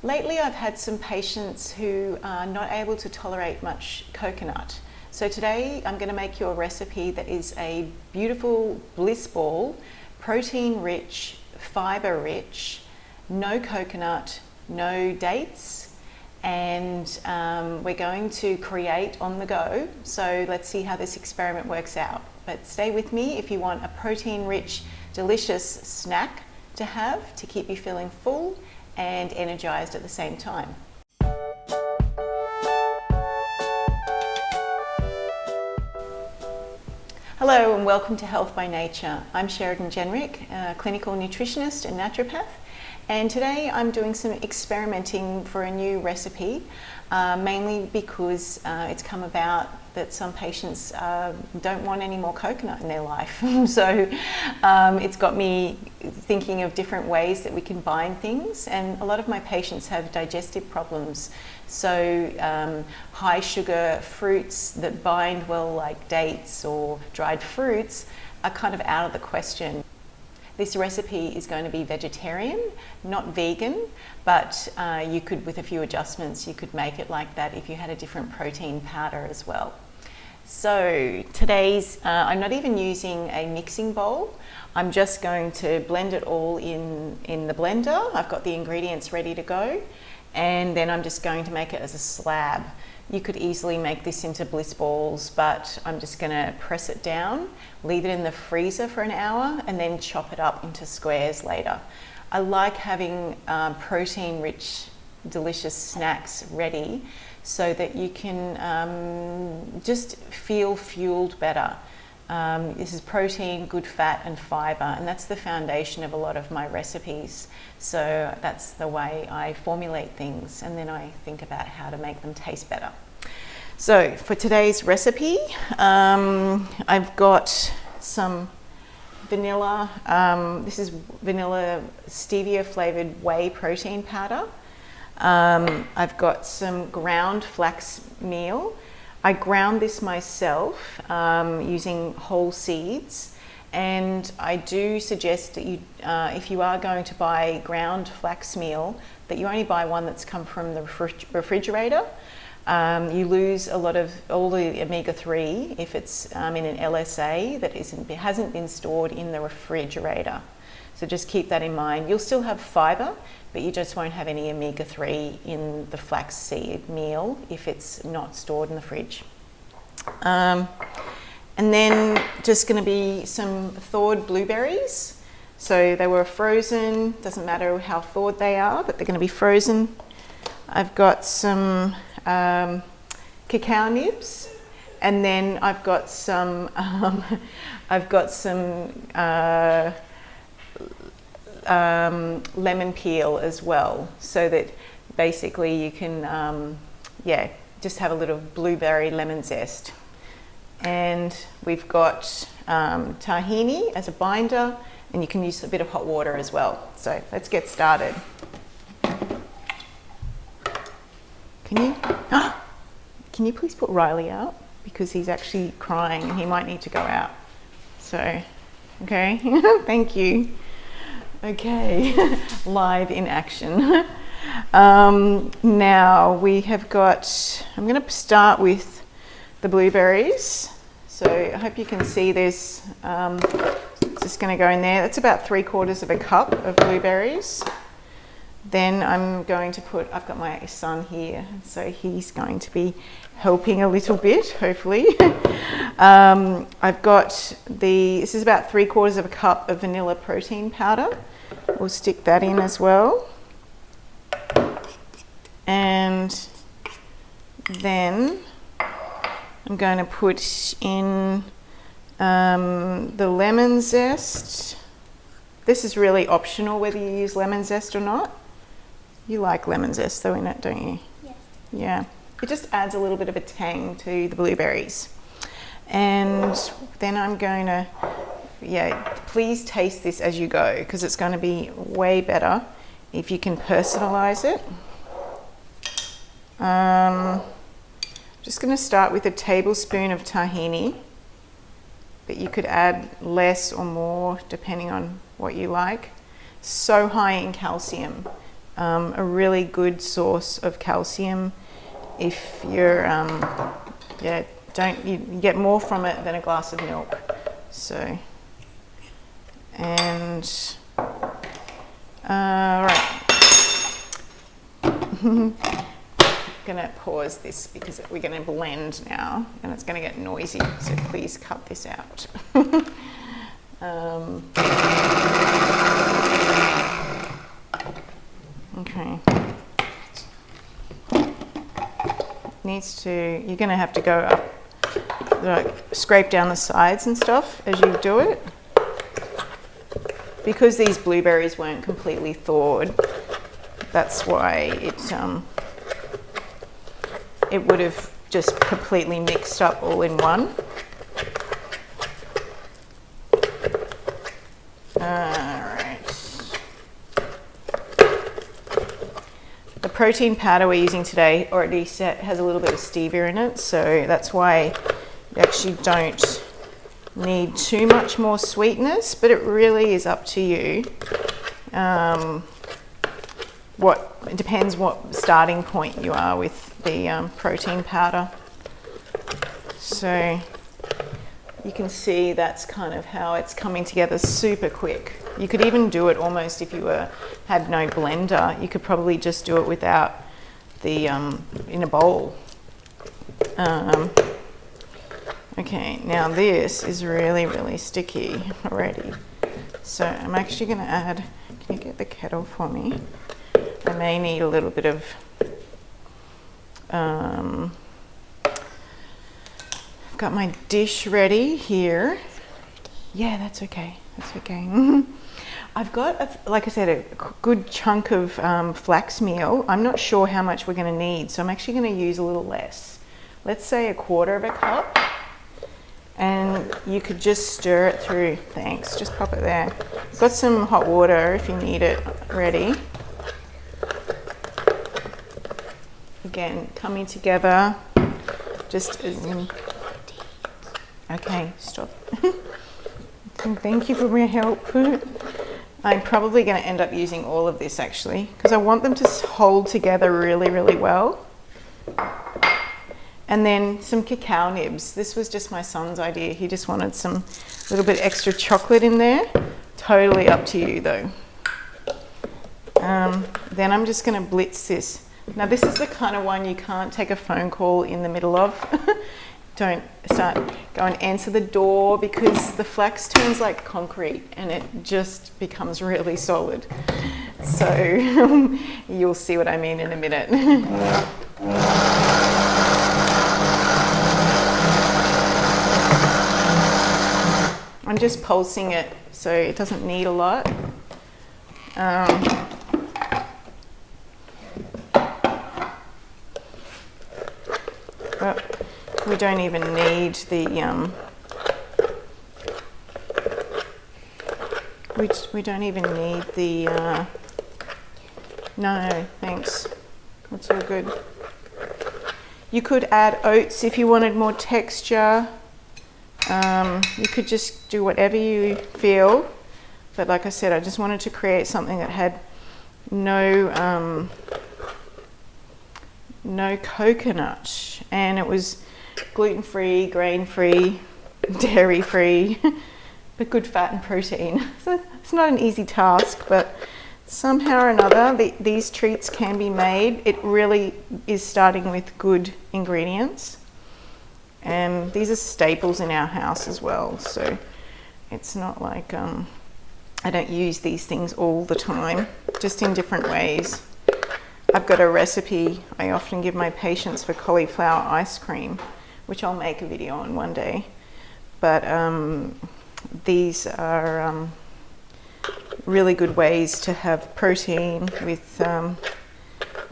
Lately I've had some patients who are not able to tolerate much coconut. So today I'm going to make you a recipe that is a beautiful bliss ball, protein rich, fibre rich, no coconut, no dates, and we're going to create on the go. So let's see how this experiment works out. But stay with me if you want a protein rich, delicious snack to have to keep you feeling full and energized at the same time. Hello and welcome to Health by Nature. I'm Sheridan Jenrick, a clinical nutritionist and naturopath, and today I'm doing some experimenting for a new recipe, mainly because it's come about that some patients don't want any more coconut in their life. So it's got me thinking of different ways that we can bind things, and a lot of my patients have digestive problems. So high sugar fruits that bind well, like dates or dried fruits, are kind of out of the question. This recipe is going to be vegetarian, not vegan, but you could, with a few adjustments, you could make it like that if you had a different protein powder as well. So today's, I'm not even using a mixing bowl. I'm just going to blend it all in the blender. I've got the ingredients ready to go, and then I'm just going to make it as a slab. You could easily make this into bliss balls, but I'm just going to press it down, leave it in the freezer for an hour, and then chop it up into squares later. I like having protein-rich, delicious snacks ready so that you can just feel fueled better. This is protein, good fat and fibre, and that's the foundation of a lot of my recipes. So that's the way I formulate things, and then I think about how to make them taste better. So for today's recipe, I've got some vanilla, this is vanilla stevia flavoured whey protein powder. I've got some ground flax meal. I ground this myself using whole seeds, and I do suggest that you, if you are going to buy ground flax meal, that you only buy one that's come from the refrigerator. You lose a lot of all the omega-3 if it's in an LSA that hasn't been stored in the refrigerator. So just keep that in mind. You'll still have fibre, but you just won't have any omega-3 in the flaxseed meal if it's not stored in the fridge. And then just going to be some thawed blueberries. So they were frozen, doesn't matter how thawed they are, but they're going to be frozen. I've got some cacao nibs, and then I've got some lemon peel as well, so that basically you can just have a little blueberry lemon zest. And we've got tahini as a binder, and you can use a bit of hot water as well. So let's get started. Can you please put Riley out, because he's actually crying and he might need to go out. So okay. Thank you. Okay, live in action. Now we have got, I'm going to start with the blueberries. So I hope you can see this. It's just going to go in there. That's about 3/4 cup of blueberries. Then I'm going to put, I've got my son here, so he's going to be helping a little bit, hopefully. I've got this is about 3/4 cup of vanilla protein powder. We'll stick that in as well. And then I'm going to put in the lemon zest. This is really optional whether you use lemon zest or not. You like lemon zest though, innit, don't you? Yeah. Yeah. It just adds a little bit of a tang to the blueberries. And then I'm going to, please taste this as you go, because it's going to be way better if you can personalize it. Just going to start with a tablespoon of tahini, but you could add less or more depending on what you like. So high in calcium. a really good source of calcium. If you're, you get more from it than a glass of milk. So, and right. Gonna pause this because we're gonna blend now and it's gonna get noisy, so please cut this out. Okay. You're gonna have to go up, like scrape down the sides and stuff as you do it. Because these blueberries weren't completely thawed, that's why it would have just completely mixed up all in one. Alright. The protein powder we're using today already has a little bit of stevia in it, so that's why you actually don't need too much more sweetness, but it really is up to you. It depends what starting point you are with the protein powder. So you can see that's kind of how it's coming together super quick. You could even do it almost if you had no blender. You could probably just do it without the in a bowl. Okay, now this is really, really sticky already. So I'm actually going to add, can you get the kettle for me? I may need a little bit of, I've got my dish ready here. Yeah, that's okay, that's okay. I've got, like I said, a good chunk of flax meal. I'm not sure how much we're going to need, so I'm actually going to use a little less. Let's say 1/4 of a cup. And you could just stir it through. Thanks, just pop it there. Got some hot water if you need it ready. Again, coming together, just as in. Okay, stop. Thank you for your help. I'm probably going to end up using all of this actually, because I want them to hold together really, really well. And then some cacao nibs. This was just my son's idea. He just wanted some little bit extra chocolate in there. Totally up to you though. Then I'm just going to blitz this. Now this is the kind of one you can't take a phone call in the middle of. Don't go and answer the door, because the flax turns like concrete and it just becomes really solid. So you'll see what I mean in a minute. I'm just pulsing it so it doesn't need a lot. Well, we don't even need the we don't even need the no, thanks. That's all good. You could add oats if you wanted more texture. You could just do whatever you feel, but like I said, I just wanted to create something that had no coconut, and it was gluten-free, grain-free, dairy-free, but good fat and protein. So it's not an easy task, but somehow or another these treats can be made. It really is starting with good ingredients. And these are staples in our house as well, so it's not like I don't use these things all the time, just in different ways. I've got a recipe I often give my patients for cauliflower ice cream, which I'll make a video on one day. But these are really good ways to have protein with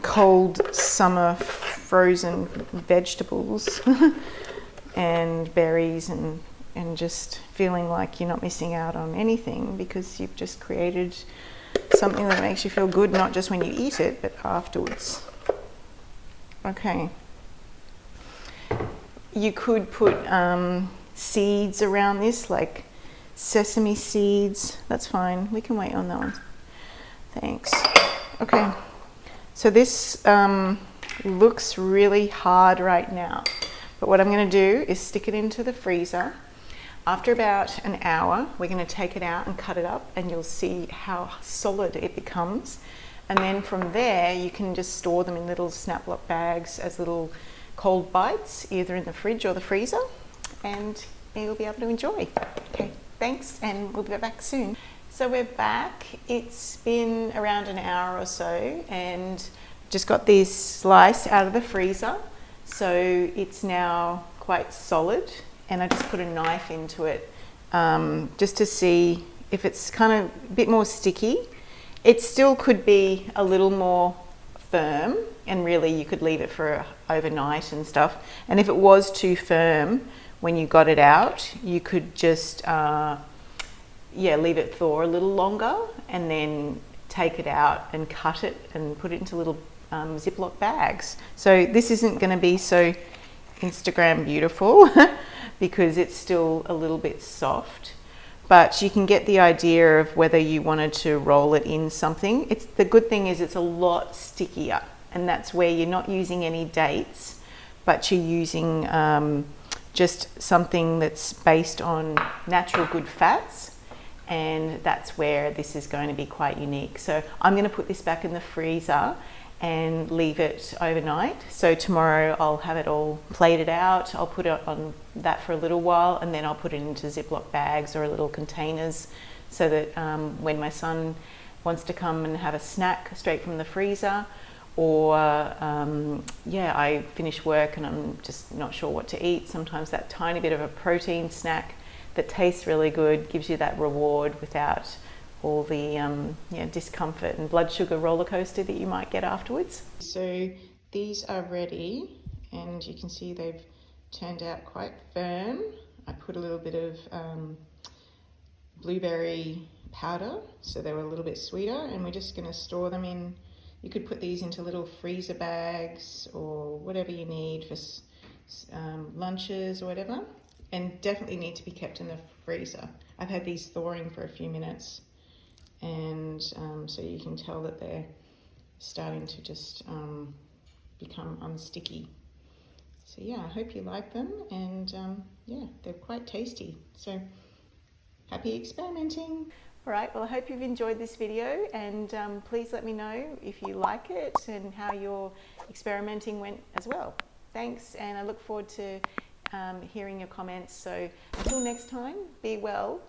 cold summer frozen vegetables. And berries, and just feeling like you're not missing out on anything, because you've just created something that makes you feel good, not just when you eat it, but afterwards. Okay. You could put seeds around this, like sesame seeds. That's fine. We can wait on that one. Thanks. Okay. So this looks really hard right now, but what I'm going to do is stick it into the freezer. After about an hour, we're going to take it out and cut it up, and you'll see how solid it becomes. And then from there, you can just store them in little snap-lock bags as little cold bites, either in the fridge or the freezer, and you'll be able to enjoy. Okay, thanks, and we'll be back soon. So we're back. It's been around an hour or so, and just got these sliced out of the freezer. So it's now quite solid, and I just put a knife into it just to see if it's kind of a bit more sticky. It still could be a little more firm, and really you could leave it for overnight and stuff. And if it was too firm when you got it out, you could just leave it thaw a little longer, and then take it out and cut it and put it into little Ziploc bags. So this isn't going to be so Instagram beautiful because it's still a little bit soft. But you can get the idea of whether you wanted to roll it in something. The good thing is it's a lot stickier, and that's where you're not using any dates, but you're using just something that's based on natural good fats, and that's where this is going to be quite unique. So I'm going to put this back in the freezer and leave it overnight. So tomorrow I'll have it all plated out. I'll put it on that for a little while, and then I'll put it into Ziploc bags or little containers, so that when my son wants to come and have a snack straight from the freezer, or I finish work and I'm just not sure what to eat, sometimes that tiny bit of a protein snack that tastes really good gives you that reward without all the discomfort and blood sugar roller coaster that you might get afterwards. So these are ready, and you can see they've turned out quite firm. I put a little bit of blueberry powder, so they were a little bit sweeter, and we're just going to store them in. You could put these into little freezer bags or whatever you need for lunches or whatever, and definitely need to be kept in the freezer. I've had these thawing for a few minutes, and so you can tell that they're starting to just become unsticky. So yeah, I hope you like them, and they're quite tasty. So happy experimenting. All right, well, I hope you've enjoyed this video, and please let me know if you like it and how your experimenting went as well. Thanks, and I look forward to hearing your comments. So until next time, be well.